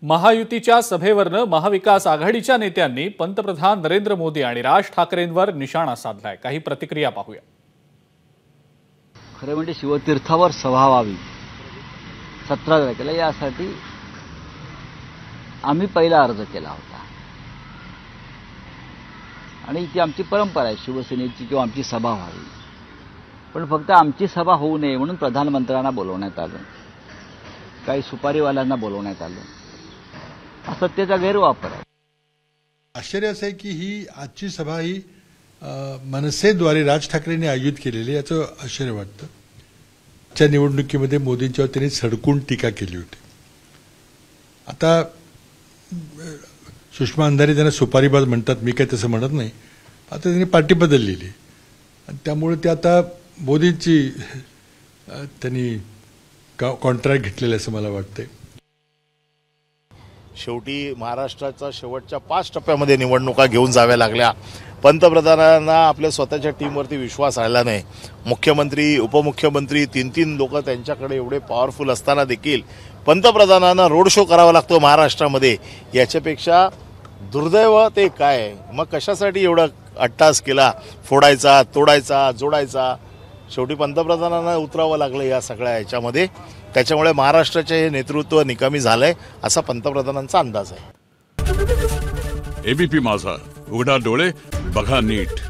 महायुतीच्या सभेवरनं महाविकास आघाडीच्या नेत्यांनी पंतप्रधान नरेंद्र मोदी आणि राज ठाकरेंवर निशाणा साधलाय। काही प्रतिक्रिया पाहूया। खरे म्हणजे शिवतीर्थावर सभा व्हावी 17 तारखेला यासाठी आम्ही पहिला अर्ज केला होता आणि ती आमची परंपरा आहे शिवसेनेची किंवा आमची सभा व्हावी। पण फक्त आमची सभा होऊ नये म्हणून प्रधानमंत्र्यांना बोलवण्यात आलं, काही सुपारीवाल्यांना बोलवण्यात आलं। हा सत्तेचा गैरवापर आहे। आश्चर्य असं आहे की ही आजची सभा ही मनसेद्वारे राज ठाकरेंनी आयोजित केलेली, याचं आश्चर्य वाटतं। त्या निवडणुकीमध्ये मोदींच्यावर त्यांनी सडकून टीका केली होती। आता सुषमा अंधारे त्यांना सुपारीबाज म्हणतात, मी काही तसं म्हणत नाही। आता त्यांनी पार्टी बदललेली आणि त्यामुळे ते आता मोदींची त्यांनी कॉन्ट्रॅक्ट घेतलेलं असं मला वाटतंय। शेवटी महाराष्ट्राच्या शेवटच्या 5 टप्प्यामध्ये निवडणुका घेऊन जाव्या लागल्या। पंतप्रधानांना आपल्या स्वतःच्या टीमवरती विश्वास राहिला नाही। मुख्यमंत्री उपमुख्यमंत्री 3 लोक त्यांच्याकडे एवढे पॉवरफुल असताना देखील पंतप्रधानांना रोड शो करावा लागतो महाराष्ट्रामध्ये। याच्यापेक्षा दुर्दैव ते काय? मग कशासाठी एवढा अट्टास केला, फोडायचा, तोडायचा, जोडायचा? शेवटी पंतप्रधानांना उतरावं लागलं या सगळ्या ह्याच्यामध्ये। त्याच्यामुळे महाराष्ट्राचे हे नेतृत्व निकामी झालंय असा पंतप्रधानांचा अंदाज आहे। एबीपी माझा, उघडा डोळे बघा नीट।